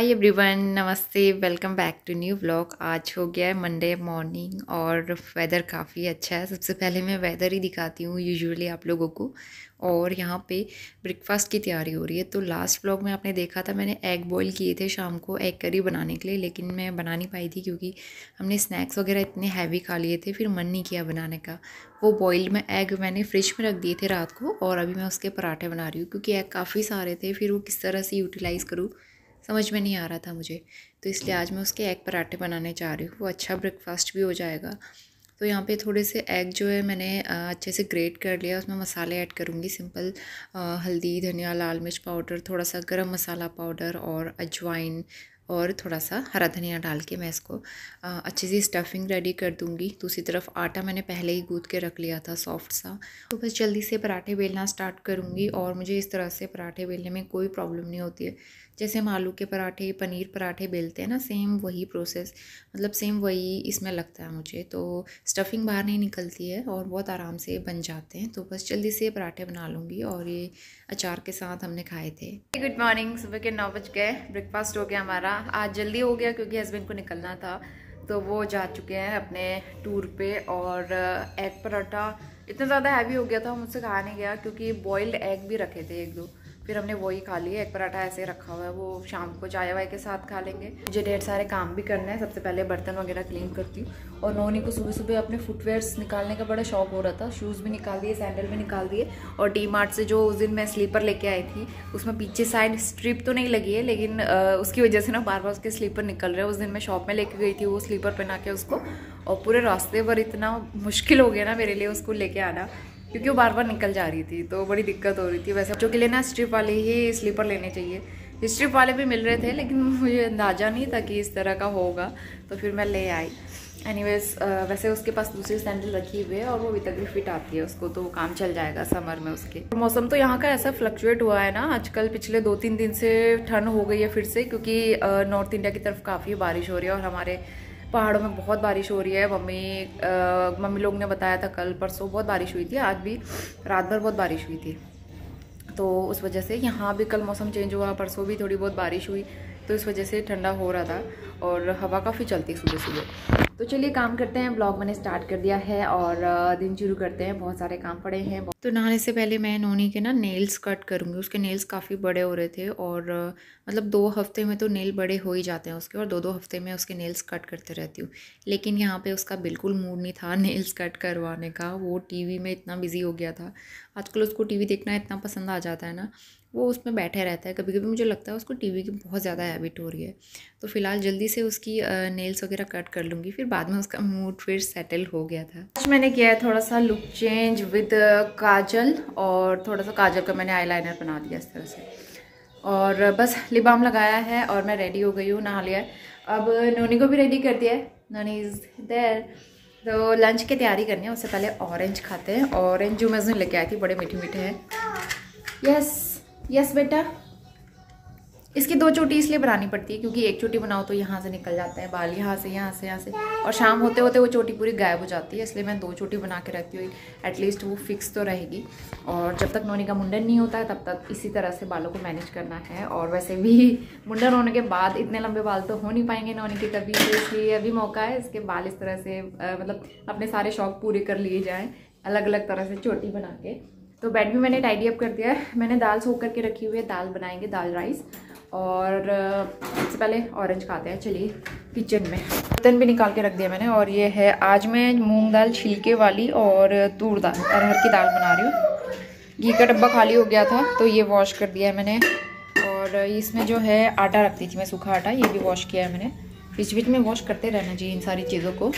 हाय everyone, नमस्ते। Welcome back to new vlog. आज हो गया है मंडे मॉर्निंग और वेदर काफ़ी अच्छा है। सबसे पहले मैं वेदर ही दिखाती हूँ यूजुअली आप लोगों को। और यहाँ पे ब्रेकफास्ट की तैयारी हो रही है। तो लास्ट व्लॉग में आपने देखा था मैंने एग बॉईल किए थे शाम को एग करी बनाने के लिए, लेकिन मैं बना नहीं पाई थी क्योंकि हमने स्नैक्स वगैरह इतने हैवी खा लिए थे, फिर मन नहीं किया बनाने का। वो बॉइल्ड में एग मैंने फ्रिज में रख दिए थे रात को और अभी मैं उसके पराठे बना रही हूँ क्योंकि एग काफ़ी सारे थे, फिर वो किस तरह से यूटिलाइज़ करूँ समझ में नहीं आ रहा था मुझे। तो इसलिए आज मैं उसके एग पराठे बनाने जा रही हूँ। वो अच्छा ब्रेकफास्ट भी हो जाएगा। तो यहाँ पे थोड़े से एग जो है मैंने अच्छे से ग्रेट कर लिया। उसमें मसाले ऐड करूँगी सिंपल, हल्दी, धनिया, लाल मिर्च पाउडर, थोड़ा सा गरम मसाला पाउडर और अजवाइन और थोड़ा सा हरा धनिया डाल के मैं इसको अच्छी सी स्टफिंग रेडी कर दूँगी। दूसरी तरफ आटा मैंने पहले ही गूँथ के रख लिया था सॉफ्ट सा। तो बस जल्दी से पराठे बेलना स्टार्ट करूँगी। और मुझे इस तरह से पराठे बेलने में कोई प्रॉब्लम नहीं होती है। जैसे हम आलू के पराठे, पनीर पराठे बेलते हैं ना, सेम वही प्रोसेस, मतलब सेम वही इसमें लगता है मुझे। तो स्टफिंग बाहर नहीं निकलती है और बहुत आराम से बन जाते हैं। तो बस जल्दी से पराठे बना लूँगी। और ये अचार के साथ हमने खाए थे। Good morning. सुबह के 9 बज गए। ब्रेकफास्ट हो गया हमारा। आज जल्दी हो गया क्योंकि हस्बैंड को निकलना था, तो वो जा चुके हैं अपने टूर पे। और एग पराठा इतना ज़्यादा हैवी हो गया था, मुझसे खा नहीं गया क्योंकि बॉइल्ड एग भी रखे थे एक दो, फिर हमने वही खा लिए। एक पराठा ऐसे रखा हुआ है, वो शाम को चाय वाय के साथ खा लेंगे। मुझे ढेर सारे काम भी करना है। सबसे पहले बर्तन वगैरह क्लीन करती हूँ। और नोनी को सुबह सुबह अपने फुटवेयर्स निकालने का बड़ा शौक हो रहा था। शूज़ भी निकाल दिए, सैंडल भी निकाल दिए। और डी मार्ट से जो उस दिन मैं स्लीपर लेके आई थी, उसमें पीछे साइड स्ट्रिप तो नहीं लगी है, लेकिन उसकी वजह से ना बार बार उसके स्लीपर निकल रहे हैं। उस दिन मैं शॉप में लेके गई थी वो स्लीपर पहना के उसको, और पूरे रास्ते पर इतना मुश्किल हो गया ना मेरे लिए उसको लेके आना, क्योंकि वो बार बार निकल जा रही थी, तो बड़ी दिक्कत हो रही थी। वैसे बच्चों के लिए ना स्ट्रिप वाले ही स्लीपर लेने चाहिए। स्ट्रिप वाले भी मिल रहे थे, लेकिन मुझे अंदाज़ा नहीं था कि इस तरह का होगा, तो फिर मैं ले आई। एनीवेज, वैसे उसके पास दूसरी सैंडल रखी हुई है और वो अभी तक भी फिट आती है उसको, तो काम चल जाएगा समर में उसके। मौसम तो यहाँ का ऐसा फ्लक्चुएट हुआ है ना आजकल, पिछले 2-3 दिन से ठंड हो गई है फिर से, क्योंकि नॉर्थ इंडिया की तरफ काफ़ी बारिश हो रही है और हमारे पहाड़ों में बहुत बारिश हो रही है। मम्मी लोग ने बताया था कल परसों बहुत बारिश हुई थी, आज भी रात भर बहुत बारिश हुई थी। तो उस वजह से यहाँ भी कल मौसम चेंज हुआ, परसों भी थोड़ी बहुत बारिश हुई, तो इस वजह से ठंडा हो रहा था और हवा काफ़ी चलती सुबह सुबह। तो चलिए काम करते हैं। ब्लॉग मैंने स्टार्ट कर दिया है और दिन शुरू करते हैं। बहुत सारे काम पड़े हैं। तो नहाने से पहले मैं नोनी के ना नेल्स कट करूँगी। उसके नेल्स काफ़ी बड़े हो रहे थे और मतलब 2 हफ्ते में तो नेल बड़े हो ही जाते हैं उसके, और 2-2 हफ्ते में उसके नेल्स कट करते रहती हूँ। लेकिन यहाँ पे उसका बिल्कुल मूड नहीं था नेल्स कट करवाने का। वो टीवी में इतना बिजी हो गया था। आजकल उसको टीवी देखना इतना पसंद आ जाता है ना, वो उसमें बैठे रहता है। कभी कभी मुझे लगता है उसको टीवी की बहुत ज़्यादा हैबिट हो रही है। तो फिलहाल जल्दी से उसकी नेल्स वगैरह कट कर लूँगी, फिर बाद में उसका मूड फिर सेटल हो गया था। आज मैंने किया है थोड़ा सा लुक चेंज विद काजल, और थोड़ा सा काजल का मैंने आईलाइनर बना दिया इस तरह से, और बस लिप बाम लगाया है और मैं रेडी हो गई हूँ, नहा लिया है। अब नोनी को भी रेडी कर दिया है, नोनी इज़ देयर। तो लंच की तैयारी करनी है। उससे पहले ऑरेंज खाते हैं। ऑरेंज जो मैं उस दिन लेके आई थी बड़े मीठे मीठे हैं। यस यस बेटा, इसकी 2 चोटी इसलिए बनानी पड़ती है क्योंकि एक चोटी बनाओ तो यहाँ से निकल जाते हैं बाल, यहाँ से यहाँ से यहाँ से, और शाम होते होते वो चोटी पूरी गायब हो जाती है। इसलिए मैं 2 चोटी बना के रखती हूँ, एटलीस्ट वो फिक्स तो रहेगी। और जब तक नोनी का मुंडन नहीं होता है तब तक इसी तरह से बालों को मैनेज करना है। और वैसे भी मुंडन होने के बाद इतने लंबे बाल तो हो नहीं पाएंगे नोनी के कभी, तो इसलिए अभी मौका है इसके बाल इस तरह से मतलब अपने सारे शौक पूरे कर लिए जाएँ अलग अलग तरह से चोटी बना के। तो बेड भी मैंने टाइडी अप कर दिया है। मैंने दाल सोख करके रखी हुई है, दाल बनाएंगे, दाल राइस। और सबसे पहले ऑरेंज खाते हैं। चलिए किचन में बर्तन भी निकाल के रख दिया मैंने। और ये है, आज मैं मूंग दाल छिलके वाली और तूर दाल, अरहर की दाल बना रही हूँ। घी का डब्बा खाली हो गया था तो ये वॉश कर दिया है मैंने। और इसमें जो है आटा रखती थी मैं, सूखा आटा, ये भी वॉश किया है मैंने। बीच बीच में वॉश करते रहना चाहिए इन सारी चीज़ों को।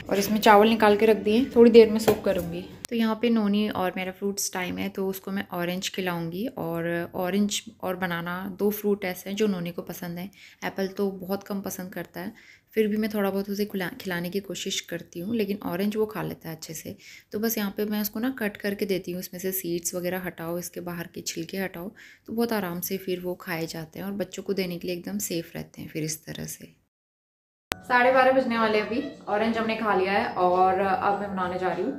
और इसमें चावल निकाल के रख दिए, थोड़ी देर में सूप करूँगी। तो यहाँ पे नोनी और मेरा फ्रूट्स टाइम है, तो उसको मैं ऑरेंज खिलाऊंगी। और ऑरेंज और बनाना 2 फ्रूट ऐसे हैं जो नोनी को पसंद है। एप्पल तो बहुत कम पसंद करता है, फिर भी मैं थोड़ा बहुत उसे खिलाने की कोशिश करती हूँ, लेकिन ऑरेंज वो खा लेता है अच्छे से। तो बस यहाँ पे मैं उसको ना कट करके देती हूँ, इसमें से सीड्स वगैरह हटाओ, इसके बाहर के छिलके हटाओ, तो बहुत आराम से फिर वो खाए जाते हैं और बच्चों को देने के लिए एकदम सेफ़ रहते हैं फिर इस तरह से। 12:30 बजने वाले अभी। ऑरेंज हमने खा लिया है और अब मैं बनाने जा रही हूँ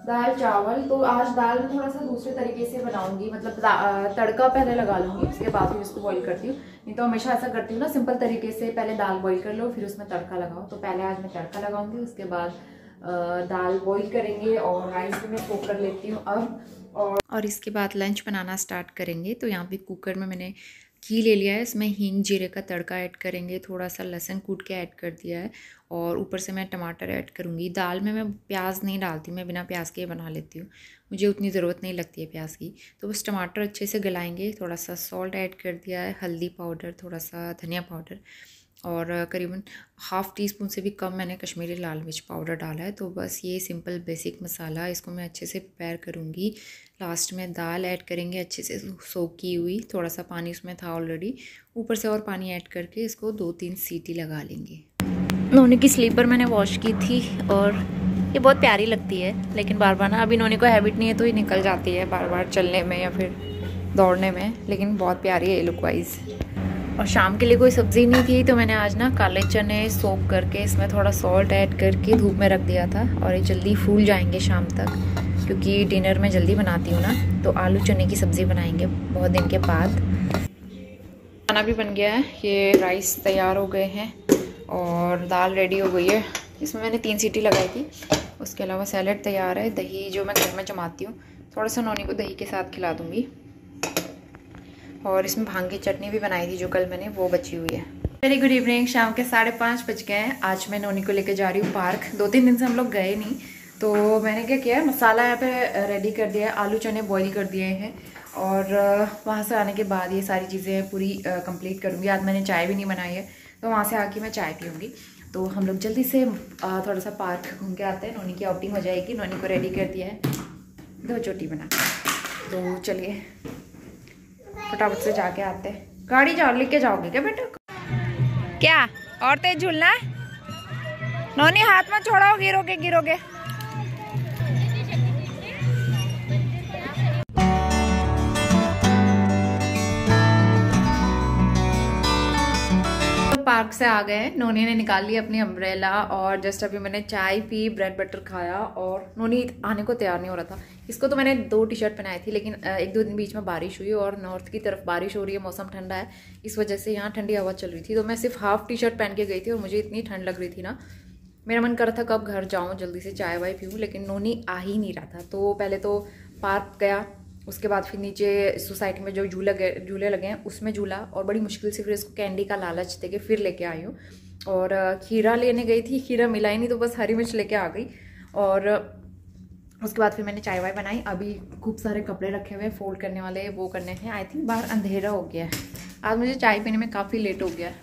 दाल चावल। तो आज दाल मैं थोड़ा सा दूसरे तरीके से बनाऊंगी, मतलब तड़का पहले लगा लूँगी, उसके बाद फिर इसको बॉईल करती हूँ। नहीं तो हमेशा ऐसा करती हूँ ना, सिंपल तरीके से पहले दाल बॉईल कर लो फिर उसमें तड़का लगाओ। तो पहले आज मैं तड़का लगाऊंगी, उसके बाद दाल बॉईल करेंगे और राइस भी मैं कुक कर लेती हूँ अब। और इसके बाद लंच बनाना स्टार्ट करेंगे। तो यहाँ पे कुकर में मैंने घी ले लिया है, इसमें हींग जीरे का तड़का ऐड करेंगे, थोड़ा सा लहसुन कूट के ऐड कर दिया है और ऊपर से मैं टमाटर ऐड करूँगी। दाल में मैं प्याज नहीं डालती, मैं बिना प्याज के बना लेती हूँ, मुझे उतनी ज़रूरत नहीं लगती है प्याज की। तो बस टमाटर अच्छे से गलाएंगे, थोड़ा सा सॉल्ट ऐड कर दिया है, हल्दी पाउडर, थोड़ा सा धनिया पाउडर और करीबन हाफ़ टी स्पून से भी कम मैंने कश्मीरी लाल मिर्च पाउडर डाला है। तो बस ये सिंपल बेसिक मसाला, इसको मैं अच्छे से प्रिपेयर करूँगी। लास्ट में दाल ऐड करेंगे अच्छे से सोक की हुई, थोड़ा सा पानी उसमें था ऑलरेडी, ऊपर से और पानी ऐड करके इसको 2-3 सीटी लगा लेंगे। नोनी की स्लीपर मैंने वॉश की थी और ये बहुत प्यारी लगती है, लेकिन बार बार ना, अभी नोनी को हैबिट नहीं है तो ये निकल जाती है बार बार चलने में या फिर दौड़ने में, लेकिन बहुत प्यारी है लुक वाइज। और शाम के लिए कोई सब्ज़ी नहीं थी तो मैंने आज ना काले चने सोक करके इसमें थोड़ा सॉल्ट ऐड करके धूप में रख दिया था और ये जल्दी फूल जाएंगे शाम तक, क्योंकि डिनर में जल्दी बनाती हूँ ना। तो आलू चने की सब्ज़ी बनाएंगे बहुत दिन के बाद। खाना भी बन गया है, ये राइस तैयार हो गए हैं और दाल रेडी हो गई है। इसमें मैंने 3 सीटी लगाई थी। उसके अलावा सैलेड तैयार है, दही जो मैं घर में जमाती हूँ, थोड़ा सा नोनी को दही के साथ खिला दूँगी। और इसमें भांग की चटनी भी बनाई थी जो कल मैंने, वो बची हुई है। वेरी गुड इवनिंग, शाम के 5:30 बज गए हैं। आज मैं नोनी को लेकर जा रही हूँ पार्क। 2-3 दिन से हम लोग गए नहीं, तो मैंने क्या किया है, मसाला यहाँ पे रेडी कर दिया है, आलू चने बॉईल कर दिए हैं और वहाँ से आने के बाद ये सारी चीज़ें पूरी कंप्लीट करूँगी। आज मैंने चाय भी नहीं बनाई है, तो वहाँ से आके मैं चाय पीऊँगी। तो हम लोग जल्दी से थोड़ा सा पार्क घूम के आते हैं, नोनी की आउटिंग हो जाएगी। नोनी को रेडी कर दिया है 2 चोटी बना, तो चलिए फटाफट से जाके आते हैं। गाड़ी जाओ, लेके जाओगे क्या बेटा? क्या और तेज झूलना है? नोनी हाथ मत छोड़ाओ, गिरोगे गिरोगे। पार्क से आ गए, नोनी ने निकाल ली अपनी अम्ब्रेला और जस्ट अभी मैंने चाय पी, ब्रेड बटर खाया और नोनी आने को तैयार नहीं हो रहा था। इसको तो मैंने 2 टी-शर्ट पहनाई थी, लेकिन 1-2 दिन बीच में बारिश हुई और नॉर्थ की तरफ बारिश हो रही है, मौसम ठंडा है, इस वजह से यहाँ ठंडी हवा चल रही थी। तो मैं सिर्फ हाफ टी-शर्ट पहन के गई थी और मुझे इतनी ठंड लग रही थी ना, मेरा मन कर रहा था कब घर जाऊँ, जल्दी से चाय वाय पीऊँ, लेकिन नोनी आ ही नहीं रहा था। तो पहले तो पार्क गया, उसके बाद फिर नीचे सोसाइटी में जो झूले लगे हैं उसमें झूला और बड़ी मुश्किल से फिर इसको कैंडी का लालच दे के फिर लेके आई हूँ। और खीरा लेने गई थी, खीरा मिला ही नहीं, तो बस हरी मिर्च लेके आ गई। और उसके बाद फिर मैंने चाय वाय बनाई। अभी खूब सारे कपड़े रखे हुए हैं फोल्ड करने वाले, वो करने हैं। आई थिंक बाहर अंधेरा हो गया है, आज मुझे चाय पीने में काफ़ी लेट हो गया है,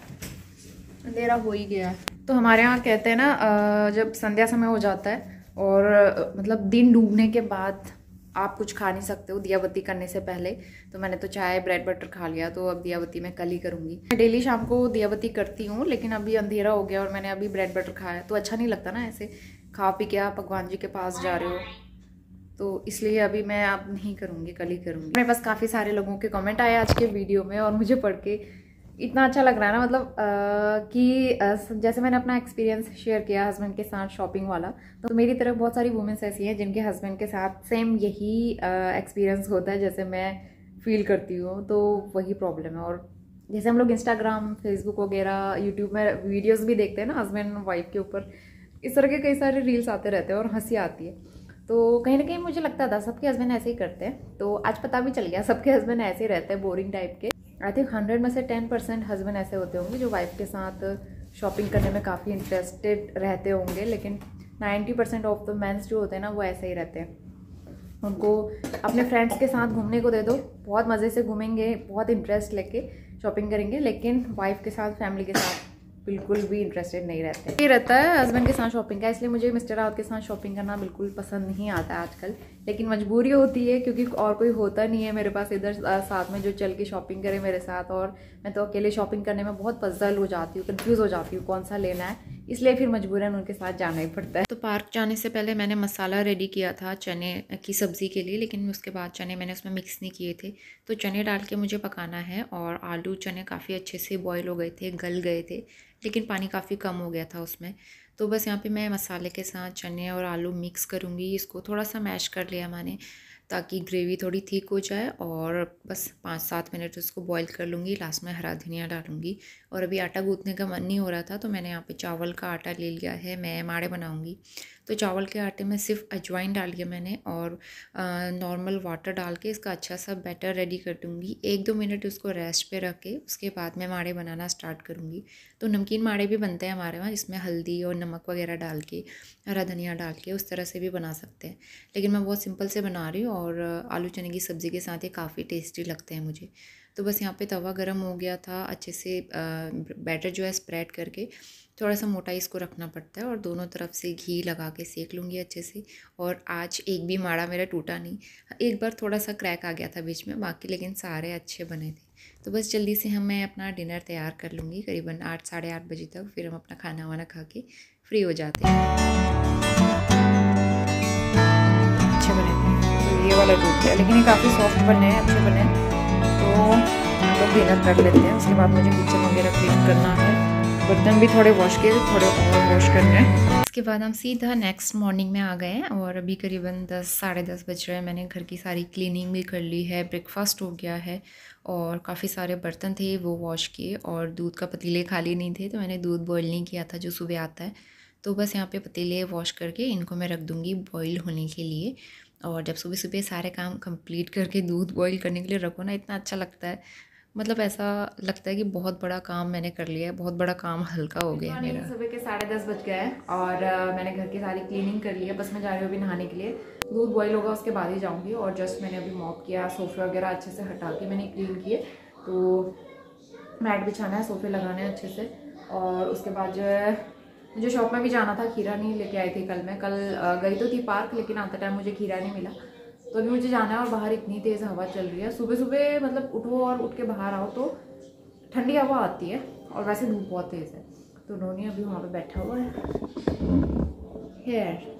अंधेरा हो ही गया है। तो हमारे यहाँ कहते हैं ना, जब संध्या समय हो जाता है और मतलब दिन डूबने के बाद आप कुछ खा नहीं सकते हो दिया बत्ती करने से पहले, तो मैंने तो चाय ब्रेड बटर खा लिया। तो अब दिया बत्ती मैं कल ही करूँगी। मैं डेली शाम को दिया बत्ती करती हूँ, लेकिन अभी अंधेरा हो गया और मैंने अभी ब्रेड बटर खाया, तो अच्छा नहीं लगता ना ऐसे खा पी के आप भगवान जी के पास जा रहे हो, तो इसलिए अभी मैं अब नहीं करूँगी, कल ही करूँगी। मेरे पास काफ़ी सारे लोगों के कमेंट आए आज के वीडियो में और मुझे पढ़ के इतना अच्छा लग रहा है ना, मतलब कि जैसे मैंने अपना एक्सपीरियंस शेयर किया हस्बैंड के साथ शॉपिंग वाला, तो मेरी तरफ बहुत सारी वुमेन्स ऐसी हैं जिनके हस्बैंड के साथ सेम यही एक्सपीरियंस होता है जैसे मैं फील करती हूँ। तो वही प्रॉब्लम है। और जैसे हम लोग इंस्टाग्राम, फेसबुक वगैरह, यूट्यूब में वीडियोज़ भी देखते हैं ना हस्बैंड वाइफ के ऊपर, इस तरह के कई सारे रील्स आते रहते हैं और हंसी आती है। तो कहीं ना कहीं मुझे लगता था सबके हस्बैंड ऐसे ही करते हैं, तो आज पता भी चल गया सबके हस्बैंड ऐसे ही रहते हैं, बोरिंग टाइप के। आई थिंक 100 में से 10% हस्बैंड ऐसे होते होंगे जो वाइफ के साथ शॉपिंग करने में काफ़ी इंटरेस्टेड रहते होंगे, लेकिन 90% ऑफ द मेंस जो होते हैं ना वो ऐसे ही रहते हैं। उनको अपने फ्रेंड्स के साथ घूमने को दे दो, बहुत मज़े से घूमेंगे, बहुत इंटरेस्ट लेके शॉपिंग करेंगे, लेकिन वाइफ के साथ, फैमिली के साथ बिल्कुल भी इंटरेस्टेड नहीं रहते। ये रहता है हस्बैंड के साथ शॉपिंग का, इसलिए मुझे मिस्टर रावत के साथ शॉपिंग करना बिल्कुल पसंद नहीं आता है आजकल, लेकिन मजबूरी होती है क्योंकि और कोई होता नहीं है मेरे पास इधर साथ में जो चल के शॉपिंग करे मेरे साथ, और मैं तो अकेले शॉपिंग करने में बहुत पजल हो जाती हूँ, कंफ्यूज हो जाती हूँ कौन सा लेना है, इसलिए फिर मजबूरन उनके साथ जाना ही पड़ता है। तो पार्क जाने से पहले मैंने मसाला रेडी किया था चने की सब्ज़ी के लिए, लेकिन उसके बाद चने मैंने उसमें मिक्स नहीं किए थे, तो चने डाल के मुझे पकाना है। और आलू चने काफ़ी अच्छे से बॉयल हो गए थे, गल गए थे, लेकिन पानी काफ़ी कम हो गया था उसमें, तो बस यहाँ पे मैं मसाले के साथ चने और आलू मिक्स करूँगी। इसको थोड़ा सा मैश कर लिया मैंने ताकि ग्रेवी थोड़ी थिक हो जाए, और बस 5-7 मिनट उसको बॉईल कर लूँगी। लास्ट में हरा धनिया डालूँगी। और अभी आटा गूँथने का मन नहीं हो रहा था तो मैंने यहाँ पे चावल का आटा ले लिया है, मैं माड़े बनाऊँगी। तो चावल के आटे में सिर्फ अजवाइन डाल दिया मैंने, और नॉर्मल वाटर डाल के इसका अच्छा सा बैटर रेडी कर दूँगी। 1-2 मिनट उसको रेस्ट पे रख के उसके बाद मैं माड़े बनाना स्टार्ट करूँगी। तो नमकीन माड़े भी बनते हैं हमारे वहाँ, जिसमें हल्दी और नमक वगैरह डाल के, हरा धनिया डाल के, उस तरह से भी बना सकते हैं। लेकिन मैं बहुत सिंपल से बना रही हूँ, और आलू चने की सब्ज़ी के साथ ये काफ़ी टेस्टी लगते हैं मुझे। तो बस यहाँ पे तवा गरम हो गया था, अच्छे से बैटर जो है स्प्रेड करके थोड़ा सा मोटा इसको रखना पड़ता है, और दोनों तरफ से घी लगा के सेक लूँगी अच्छे से। और आज एक भी माड़ा मेरा टूटा नहीं, एक बार थोड़ा सा क्रैक आ गया था बीच में, बाकी लेकिन सारे अच्छे बने थे। तो बस जल्दी से मैं अपना डिनर तैयार कर लूँगी करीबन 8 साढ़े 8 बजे तक, फिर हम अपना खाना वाना खा के फ्री हो जाते हैं। अच्छे बने थे, तो ये वाला टूट गया, लेकिन ये काफ़ी सॉफ्ट बने हैं, अच्छे बने हैं। तो हम लोग डिनर कर लेते हैं, उसके बाद मुझे किचन वगैरह क्लीन करना है, बर्तन भी थोड़े वॉश किए, थोड़े और वॉश करने हैं। इसके बाद हम सीधा नेक्स्ट मॉर्निंग में आ गए हैं, और अभी करीबन 10 साढ़े 10 बज रहे हैं। मैंने घर की सारी क्लीनिंग भी कर ली है, ब्रेकफास्ट हो गया है, और काफ़ी सारे बर्तन थे वो वॉश किए, और दूध का पतीले खाली नहीं थे तो मैंने दूध बॉईल नहीं किया था जो सुबह आता है। तो बस यहाँ पे पतीले वॉश करके इनको मैं रख दूँगी बॉईल होने के लिए। और जब सुबह सुबह सारे काम कंप्लीट करके दूध बॉईल करने के लिए रखो ना, इतना अच्छा लगता है, मतलब ऐसा लगता है कि बहुत बड़ा काम मैंने कर लिया है, बहुत बड़ा काम हल्का हो गया है मेरा। सुबह के 10:30 बज गए हैं, और मैंने घर की सारी क्लीनिंग कर ली है। बस मैं जा रही हूँ अभी नहाने के लिए, दूध बॉईल होगा उसके बाद ही जाऊँगी। और जस्ट मैंने अभी मॉप किया, सोफ़े वगैरह अच्छे से हटा के मैंने क्लीन किए। तो मैट बिछाना है, सोफ़े लगाने हैं अच्छे से, और उसके बाद जो है मुझे शॉप में भी जाना था, खीरा नहीं लेके आई थी कल मैं। कल गई तो थी पार्क, लेकिन आते टाइम मुझे खीरा नहीं मिला। तो अभी मुझे जाना है, और बाहर इतनी तेज़ हवा चल रही है। सुबह सुबह मतलब उठो और उठ के बाहर आओ तो ठंडी हवा आती है, और वैसे धूप बहुत तेज़ है। तो नोनी अभी वहाँ पे बैठा हुआ है, हेयर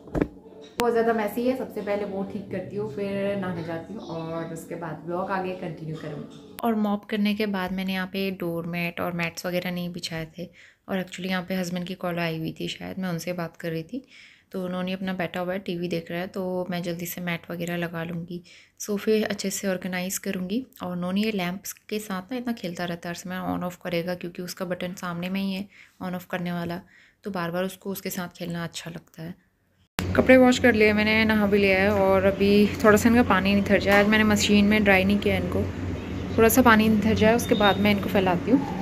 बहुत ज़्यादा मैसी है। सबसे पहले वो ठीक करती हूँ, फिर नहाने जाती हूँ, और उसके बाद ब्लॉग आगे कंटिन्यू करूँगी। और मॉप करने के बाद मैंने यहाँ पे डोर मैट और मैट्स वगैरह नहीं बिछाए थे, और एक्चुअली यहाँ पे हस्बैंड की कॉल आई हुई थी, शायद मैं उनसे बात कर रही थी। तो उन्होंने अपना बैठा हुआ है, टीवी देख रहा है, तो मैं जल्दी से मैट वगैरह लगा लूँगी, सोफ़े अच्छे से ऑर्गेनाइज़ करूँगी। और नोनी ये लैंप्स के साथ ना इतना खेलता रहता है, हर समय ऑन ऑफ़ करेगा, क्योंकि उसका बटन सामने में ही है ऑन ऑफ़ करने वाला, तो बार बार उसको उसके साथ खेलना अच्छा लगता है। कपड़े वॉश कर लिए मैंने, नहा भी लिया है, और अभी थोड़ा सा इनका पानी निथर जाए। आज मैंने मशीन में ड्राई नहीं किया इनको, थोड़ा सा पानी निथर जाए उसके बाद मैं इनको फैलाती हूँ।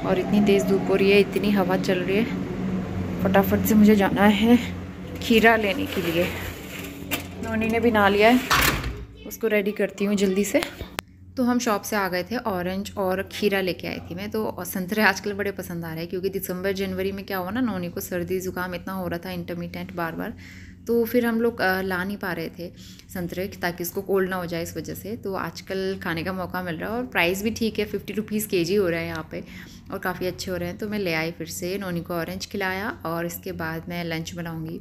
और इतनी तेज़ धूप हो रही है, इतनी हवा चल रही है, फटाफट से मुझे जाना है खीरा लेने के लिए। नोनी ने भी नहा लिया है, उसको रेडी करती हूँ जल्दी से। तो हम शॉप से आ गए थे, ऑरेंज और खीरा लेके आई थी मैं। तो संतरे आजकल बड़े पसंद आ रहे हैं, क्योंकि दिसंबर जनवरी में क्या हुआ ना, नोनी को सर्दी ज़ुकाम इतना हो रहा था इंटरमिटेंट बार बार, तो फिर हम लोग ला नहीं पा रहे थे संतरे, ताकि उसको कोल्ड ना हो जाए, इस वजह से। तो आजकल खाने का मौका मिल रहा है, और प्राइस भी ठीक है, 50 रुपीज़ kg हो रहा है यहाँ पे, और काफ़ी अच्छे हो रहे हैं। तो मैं ले आई फिर से, नोनी को ऑरेंज खिलाया, और इसके बाद मैं लंच बनाऊँगी।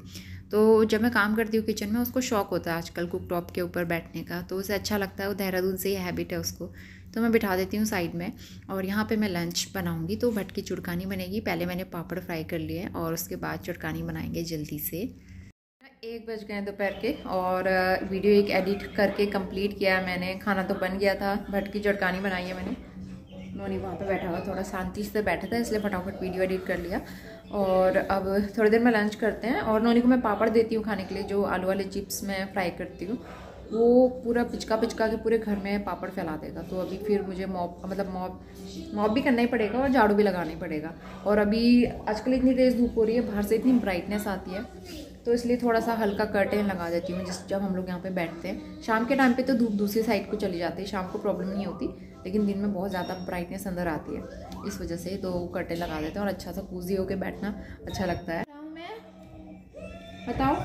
तो जब मैं काम करती हूँ किचन में, उसको शौक होता है आजकल कुक टॉप के ऊपर बैठने का, तो उसे अच्छा लगता है, वो देहरादून से ही हैबिट है उसको। तो मैं बिठा देती हूँ साइड में, और यहाँ पे मैं लंच बनाऊँगी। तो भटकी चुड़कानी बनेगी, पहले मैंने पापड़ फ्राई कर लिए हैं, और उसके बाद चुड़कानी बनाएंगे जल्दी से। 1 बज गए दोपहर के, और वीडियो एक एडिट करके कंप्लीट किया मैंने। खाना तो बन गया था, भटकी चुड़कानी बनाई है मैंने। नोनी वहाँ पे बैठा हुआ, थोड़ा शांति से बैठा था, इसलिए फटाफट वीडियो एडिट कर लिया। और अब थोड़ी देर में लंच करते हैं, और नोनी को मैं पापड़ देती हूँ खाने के लिए, जो आलू वाले चिप्स मैं फ्राई करती हूँ। वो पूरा पिचका पिचका के पूरे घर में पापड़ फैला देगा। तो अभी फिर मुझे मॉप भी करना ही पड़ेगा, और झाड़ू भी लगाना ही पड़ेगा। और अभी आजकल इतनी तेज़ धूप हो रही है, बाहर से इतनी ब्राइटनेस आती है, तो इसलिए थोड़ा सा हल्का कर्टेन लगा देती हूँ जब हम लोग यहाँ पे बैठते हैं। शाम के टाइम पे तो धूप दूसरी साइड को चली जाती है, शाम को प्रॉब्लम नहीं होती, लेकिन दिन में बहुत ज़्यादा ब्राइटनेस अंदर आती है, इस वजह से तो कर्टेन लगा देते हैं, और अच्छा सा कूजी होके बैठना अच्छा लगता है। बताओ,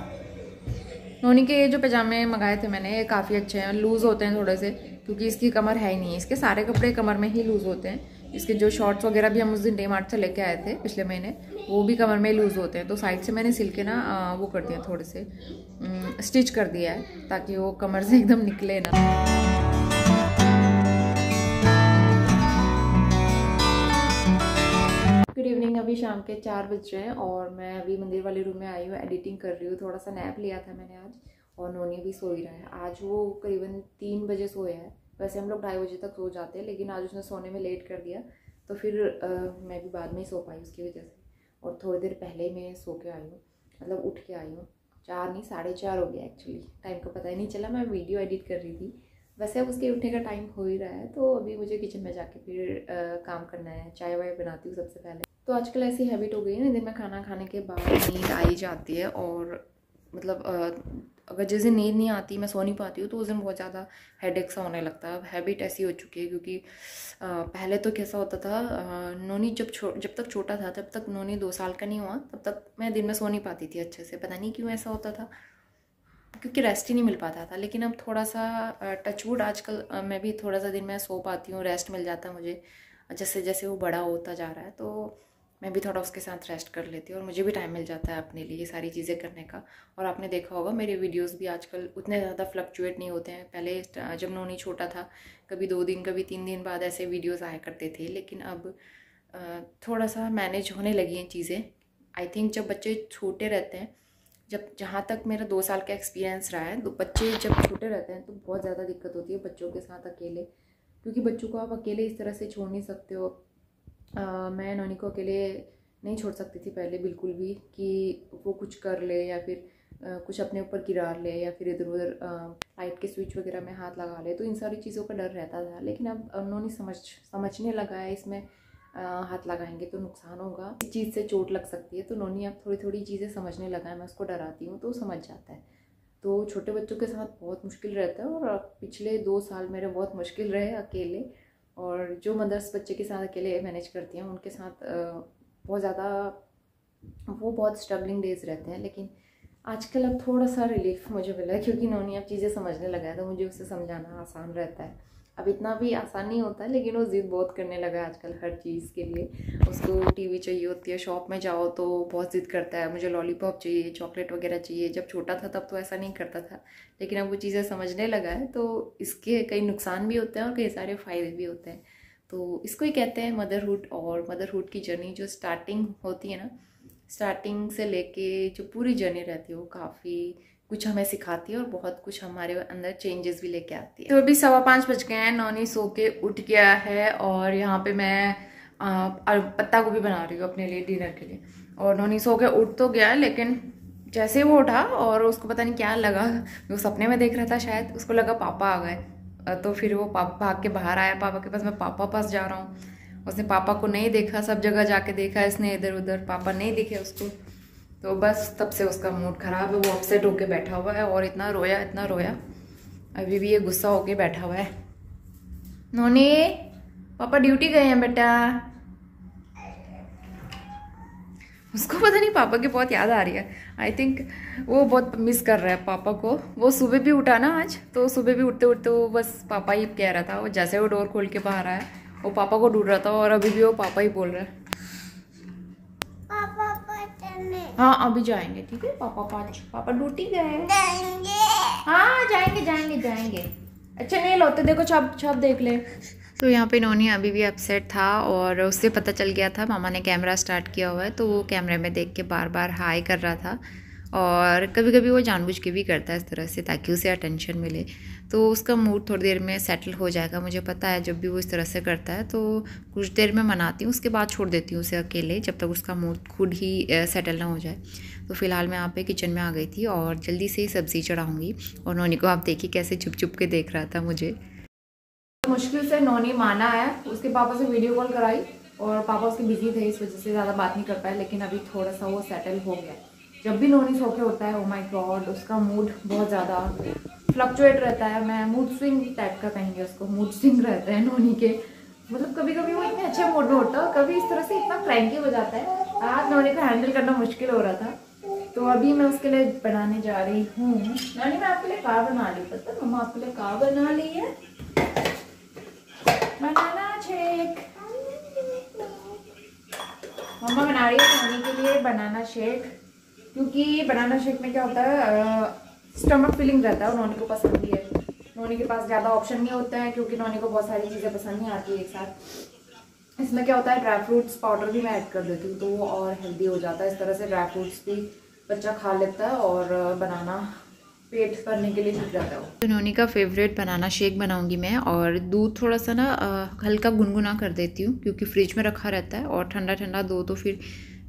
नोनी के ये जो पजामे मंगाए थे मैंने, ये काफ़ी अच्छे हैं, लूज़ होते हैं थोड़े से, क्योंकि इसकी कमर है ही नहीं है। इसके सारे कपड़े कमर में ही लूज़ होते हैं। इसके जो शॉर्ट्स वगैरह भी हम उस दिन डीमार्ट से लेके आए थे पिछले महीने, वो भी कमर में लूज़ होते हैं। तो साइड से मैंने सिल के ना वो कर दिया, थोड़े से स्टिच कर दिया है, ताकि वो कमर से एकदम निकले ना। गुड इवनिंग अभी शाम के 4 बज रहे हैं और मैं अभी मंदिर वाले रूम में आई हूँ, एडिटिंग कर रही हूँ। थोड़ा सा नैप लिया था मैंने आज और नोनी भी सो ही रहा है। आज वो करीबन 3 बजे सोया है। वैसे हम लोग 2:30 बजे तक सो जाते हैं, लेकिन आज उसने सोने में लेट कर दिया, तो फिर मैं भी बाद में ही सो पाई उसकी वजह से। और थोड़ी देर पहले ही मैं सो के आई हूँ, मतलब उठ के आई हूँ। 4 नहीं 4:30 हो गया एक्चुअली, टाइम का पता ही नहीं चला। मैं वीडियो एडिट कर रही थी। वैसे अब उसके उठने का टाइम हो ही रहा है, तो अभी मुझे किचन में जाके फिर काम करना है। चाय वाय बनाती हूँ सबसे पहले। तो आजकल ऐसी हैबिट हो गई है ना, दिन में खाना खाने के बाद नींद आ ही जाती है। और मतलब अगर जिस दिन नींद नहीं आती, मैं सो नहीं पाती हूँ, तो उस दिन बहुत ज़्यादा हेडेक सा होने लगता है। अब हैबिट ऐसी हो चुकी है, क्योंकि पहले तो कैसा होता था, नोनी जब तक छोटा था, तब तक नोनी 2 साल का नहीं हुआ, तब तक मैं दिन में सो नहीं पाती थी अच्छे से। पता नहीं क्यों ऐसा होता था, क्योंकि रेस्ट ही नहीं मिल पाता था। लेकिन अब थोड़ा सा टचवुड आजकल मैं भी थोड़ा सा दिन में सो पाती हूँ, रेस्ट मिल जाता है मुझे। जैसे जैसे वो बड़ा होता जा रहा है, तो मैं भी थोड़ा उसके साथ रेस्ट कर लेती हूँ और मुझे भी टाइम मिल जाता है अपने लिए ये सारी चीज़ें करने का। और आपने देखा होगा मेरे वीडियोस भी आजकल उतने ज़्यादा फ्लक्चुएट नहीं होते हैं। पहले जब नोनी छोटा था, कभी 2 दिन कभी 3 दिन बाद ऐसे वीडियोस आया करते थे, लेकिन अब थोड़ा सा मैनेज होने लगी हैं चीज़ें। आई थिंक जब बच्चे छोटे रहते हैं, जहाँ तक मेरा 2 साल का एक्सपीरियंस रहा है, तो बच्चे जब छोटे रहते हैं तो बहुत ज़्यादा दिक्कत होती है बच्चों के साथ अकेले, क्योंकि बच्चों को आप अकेले इस तरह से छोड़ नहीं सकते हो। मैं नोनी को अकेले नहीं छोड़ सकती थी पहले बिल्कुल भी, कि वो कुछ कर ले या फिर कुछ अपने ऊपर गिरा ले या फिर इधर उधर लाइट के स्विच वगैरह में हाथ लगा ले, तो इन सारी चीज़ों का डर रहता था। लेकिन अब नोनी समझने लगा है, इसमें हाथ लगाएंगे तो नुकसान होगा, इस चीज़ से चोट लग सकती है। तो नोनी अब थोड़ी थोड़ी चीज़ें समझने लगा है, मैं उसको डराती हूँ तो समझ जाता है। तो छोटे बच्चों के साथ बहुत मुश्किल रहता है, और पिछले 2 साल मेरे बहुत मुश्किल रहे अकेले। और जो मदर्स बच्चे के साथ अकेले मैनेज करती हैं, उनके साथ बहुत ज़्यादा वो बहुत स्ट्रगलिंग डेज रहते हैं। लेकिन आजकल अब थोड़ा सा रिलीफ मुझे मिला है, क्योंकि नोनी अब चीज़ें समझने लगा है, तो मुझे उसे समझाना आसान रहता है। अब इतना भी आसान नहीं होता, लेकिन वो ज़िद बहुत करने लगा है आजकल हर चीज़ के लिए। उसको टीवी चाहिए होती है, शॉप में जाओ तो बहुत ज़िद करता है, मुझे लॉलीपॉप चाहिए, चॉकलेट वगैरह चाहिए। जब छोटा था तब तो ऐसा नहीं करता था, लेकिन अब वो चीज़ें समझने लगा है। तो इसके कई नुकसान भी होते हैं और कई सारे फ़ायदे भी होते हैं। तो इसको ही कहते हैं मदरहुड। और मदरहुड की जर्नी जो स्टार्टिंग होती है ना, स्टार्टिंग से लेके जो पूरी जर्नी रहती है, वो काफ़ी कुछ हमें सिखाती है और बहुत कुछ हमारे अंदर चेंजेस भी लेके आती है। तो अभी 5:15 बज गए हैं, नोनी सो के उठ गया है और यहाँ पे मैं पत्ता गोभी बना रही हूँ अपने लिए डिनर के लिए। और नोनी सो के उठ तो गया, लेकिन जैसे ही वो उठा और उसको पता नहीं क्या लगा, वो सपने में देख रहा था शायद, उसको लगा पापा आ गए। तो फिर वो पापा भाग के बाहर आया पापा के पास, मैं पापा पास जा रहा हूँ। उसने पापा को नहीं देखा, सब जगह जाके देखा इसने, इधर उधर पापा नहीं दिखे उसको। तो बस तब से उसका मूड ख़राब है, वो अपसेट होके बैठा हुआ है और इतना रोया। अभी भी ये गुस्सा होके बैठा हुआ है। नोनी पापा ड्यूटी गए हैं बेटा। उसको पता नहीं पापा की बहुत याद आ रही है। आई थिंक वो बहुत मिस कर रहा है पापा को। वो सुबह भी उठा ना आज, तो सुबह भी उठते उठते वो बस पापा ही कह रहा था। वो जैसे वो डोर खोल के बाहर आया, वो पापा को ढूंढ रहा था, और अभी भी वो पापा ही बोल रहा है। हाँ अभी जाएंगे, ठीक है पापा ड्यूटी गए। हाँ जाएंगे। अच्छा नहीं लोते, देखो छप देख ले। तो यहाँ पे नोनी अभी भी अपसेट था, और उससे पता चल गया था मामा ने कैमरा स्टार्ट किया हुआ है, तो वो कैमरे में देख के बार बार हाई कर रहा था। और कभी कभी वो जानबूझ के भी करता है इस तरह से, ताकि उसे अटेंशन मिले। तो उसका मूड थोड़ी देर में सेटल हो जाएगा, मुझे पता है। जब भी वो इस तरह से करता है तो कुछ देर में मनाती हूँ, उसके बाद छोड़ देती हूँ उसे अकेले, जब तक उसका मूड खुद ही सेटल ना हो जाए। तो फिलहाल मैं यहाँ पे किचन में आ गई थी और जल्दी से ही सब्ज़ी चढ़ाऊँगी। और नोनी को आप देखिए कैसे चुप चुप के देख रहा था मुझे। मुश्किल से नोनी माना है, उसके पापा से वीडियो कॉल कराई, और पापा उसके बिजी थे, इस वजह से ज़्यादा बात नहीं कर पाए। लेकिन अभी थोड़ा सा वो सेटल हो गया। जब भी नोनी सो के होता है, ओ माय गॉड, उसका मूड बहुत ज़्यादा फ्लक्चुएट रहता है। मैं मूड स्विंग टाइप का कहेंगे उसको, मूड स्विंग रहते हैं नोनी के। मतलब कभी कभी वो इतने अच्छे मूड में होता है, कभी इस तरह से इतना क्रैंकी हो जाता है। आज नोनी को हैंडल करना मुश्किल हो रहा था, तो अभी मैं उसके लिए बनाने जा रही हूँ। नोनी मैं आपके लिए कार बना ली, पता मम्मा आपके लिए कार बना ली है, बनाना शेक। मम्मा बना रही है नोनी के लिए बनाना शेक, क्योंकि बनाना शेक में क्या होता है, स्टमक फीलिंग रहता है और नोनी को पसंद भी है। नोनी के पास ज़्यादा ऑप्शन नहीं होता है, क्योंकि नोनी को बहुत सारी चीज़ें पसंद नहीं आती है एक साथ। इसमें क्या होता है, ड्राई फ्रूट्स पाउडर भी मैं ऐड कर देती हूँ तो वो और हेल्दी हो जाता है। इस तरह से ड्राई फ्रूट्स भी बच्चा खा लेता है और बनाना पेट भरने के लिए ठीक रहता है वो। तो नोनी का फेवरेट बनाना शेक बनाऊंगी मैं, और दूध थोड़ा सा ना हल्का गुनगुना कर देती हूँ क्योंकि फ्रिज में रखा रहता है और ठंडा ठंडा दो तो फिर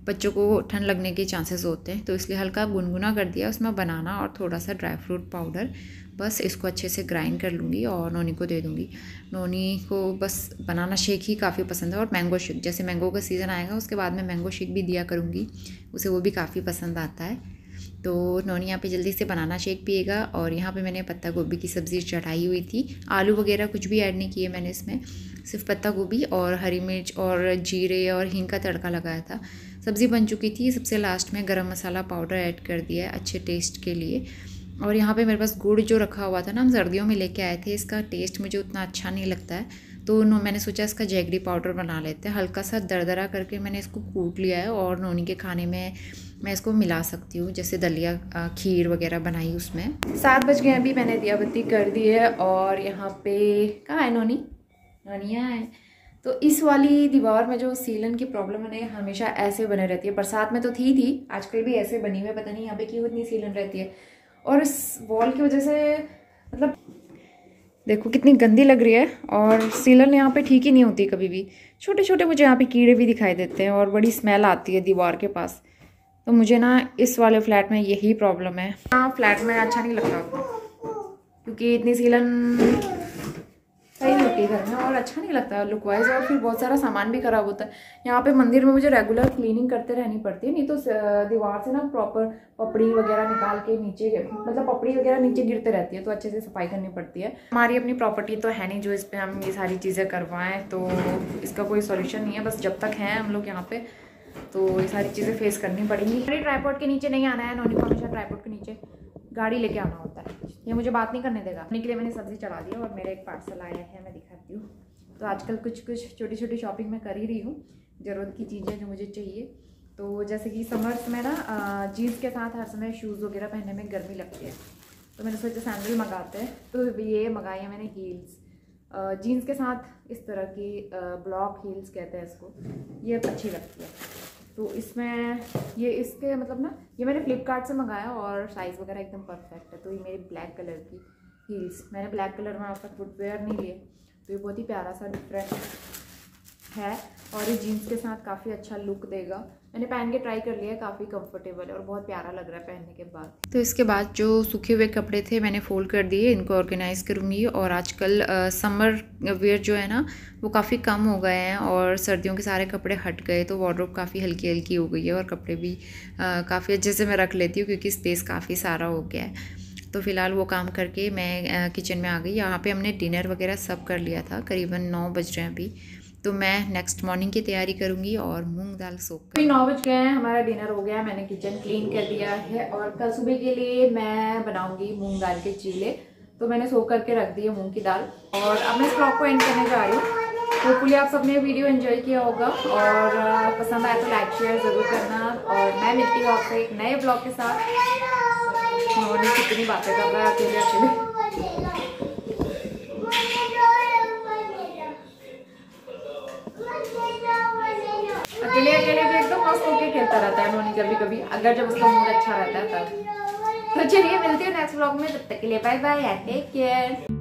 बच्चों को ठंड लगने के चांसेस होते हैं, तो इसलिए हल्का गुनगुना कर दिया। उसमें बनाना और थोड़ा सा ड्राई फ्रूट पाउडर, बस इसको अच्छे से ग्राइंड कर लूँगी और नोनी को दे दूँगी। नोनी को बस बनाना शेक ही काफ़ी पसंद है, और मैंगो शेक, जैसे मैंगो का सीज़न आएगा उसके बाद मैं मैंगो शेक भी दिया करूँगी, उसे वो भी काफ़ी पसंद आता है। तो नोनी यहाँ पे जल्दी से बनाना शेक पिएगा। और यहाँ पे मैंने पत्ता गोभी की सब्ज़ी चढ़ाई हुई थी, आलू वगैरह कुछ भी ऐड नहीं किए मैंने इसमें, सिर्फ पत्ता गोभी और हरी मिर्च और जीरे और हींग का तड़का लगाया था। सब्ज़ी बन चुकी थी, सबसे लास्ट में गरम मसाला पाउडर ऐड कर दिया है अच्छे टेस्ट के लिए। और यहाँ पे मेरे पास गुड़ जो रखा हुआ था ना, हम सर्दियों में लेके आए थे, इसका टेस्ट मुझे उतना अच्छा नहीं लगता है, तो मैंने सोचा इसका जैगरी पाउडर बना लेते हैं। हल्का सा दरदरा करके मैंने इसको कूट लिया है और नोनी के खाने में मैं इसको मिला सकती हूँ, जैसे दलिया खीर वगैरह बनाई उसमें। 7 बज गए अभी, मैंने दिया बत्ती कर दी है। और यहाँ पे कहाँ है नोनी? नोनी यहाँ है। तो इस वाली दीवार में जो सीलन की प्रॉब्लम है ना, हमेशा ऐसे बने रहती है। बरसात में तो थी आजकल भी ऐसे बनी हुई है, पता नहीं यहाँ पे क्यों इतनी सीलन रहती है। और इस वॉल की वजह से मतलब देखो कितनी गंदी लग रही है, और सीलन यहाँ पे ठीक ही नहीं होती कभी भी। छोटे छोटे मुझे यहाँ पे कीड़े भी दिखाई देते हैं और बड़ी स्मेल आती है दीवार के पास। तो मुझे ना इस वाले फ्लैट में यही प्रॉब्लम है। हाँ, फ्लैट में अच्छा नहीं लगता क्योंकि इतनी सीलन सही नहीं होती घर में और अच्छा नहीं लगता लुक वाइज, और फिर बहुत सारा सामान भी खराब होता है। यहाँ पे मंदिर में मुझे रेगुलर क्लीनिंग करते रहनी पड़ती है, नहीं तो दीवार से ना प्रॉपर पपड़ी वगैरह निकाल के नीचे, मतलब पपड़ी वगैरह नीचे गिरते रहती है, तो अच्छे से सफाई करनी पड़ती है। हमारी अपनी प्रॉपर्टी तो है नहीं जो इस पर हम ये सारी चीज़ें करवाएं, तो इसका कोई सोल्यूशन नहीं है। बस जब तक हैं हम लोग यहाँ पे तो ये सारी चीज़ें फेस करनी पड़ेंगी। ट्राइपॉड के नीचे नहीं आना है, नोनी को हमेशा ट्राइपॉड के नीचे गाड़ी लेके आना होता है, ये मुझे बात नहीं करने देगा। अपने के लिए मैंने सब्ज़ी चढ़ा दी और मेरा एक पार्सल आया है, मैं दिखाती हूँ। तो आजकल कुछ छोटी छोटी शॉपिंग मैं कर ही रही हूँ, ज़रूरत की चीज़ें जो मुझे चाहिए। तो जैसे कि समर्स में ना जीन्स के साथ हर समय शूज़ वगैरह पहनने में गर्मी लगती है, तो मैंने सोचा सैंडल मंगाते हैं। तो ये मंगाई है मैंने हील्स, जीन्स के साथ इस तरह की ब्लॉक हील्स कहते हैं इसको, ये अच्छी लगती है। तो इसमें ये इसके मतलब ना, ये मैंने फ्लिपकार्ट से मंगाया और साइज़ वगैरह एकदम परफेक्ट है। तो ये मेरी ब्लैक कलर की हील्स, मैंने ब्लैक कलर में आज तक फुटवेयर नहीं लिए, तो ये बहुत ही प्यारा सा डिफरेंट है और ये जीन्स के साथ काफ़ी अच्छा लुक देगा। मैंने पहन के ट्राई कर लिया, काफ़ी कंफर्टेबल है और बहुत प्यारा लग रहा है पहनने के बाद। तो इसके बाद जो सूखे हुए कपड़े थे मैंने फोल्ड कर दिए, इनको ऑर्गेनाइज करूँगी। और आजकल समर वेयर जो है ना वो काफ़ी कम हो गए हैं और सर्दियों के सारे कपड़े हट गए, तो वार्डरोब काफ़ी हल्की हल्की हो गई है और कपड़े भी काफ़ी अच्छे से मैं रख लेती हूँ क्योंकि स्पेस काफ़ी सारा हो गया है। तो फ़िलहाल वो काम करके मैं किचन में आ गई। यहाँ पे हमने डिनर वगैरह सब कर लिया था, करीबन 9 बज रहे हैं अभी। तो मैं नेक्स्ट मॉर्निंग की तैयारी करूँगी और मूंग दाल सोख। अभी 9 बज गए हैं, हमारा डिनर हो गया, मैंने किचन क्लीन कर दिया है और कल सुबह के लिए मैं बनाऊँगी मूंग दाल के चीले। तो मैंने सोख करके रख दी है मूँग की दाल और अब मैं इस ब्लॉग को एंड करने जा रही हूँ। होपफुली आप सबने वीडियो एंजॉय किया होगा और पसंद आया तो लाइक शेयर ज़रूर करना। और मैं मिलती हूँ आपसे एक नए ब्लॉग के साथ। उन्होंने कितनी बातें कर रहा है अकेले अकेले भी एकदम मस्त होके खेलता रहता है नोनी कभी कभी, अगर जब उसका मूड अच्छा रहता है तब। तो चलिए मिलती हूँ नेक्स्ट ब्लॉग में, तब तक के लिए बाय बाय, टेक केयर।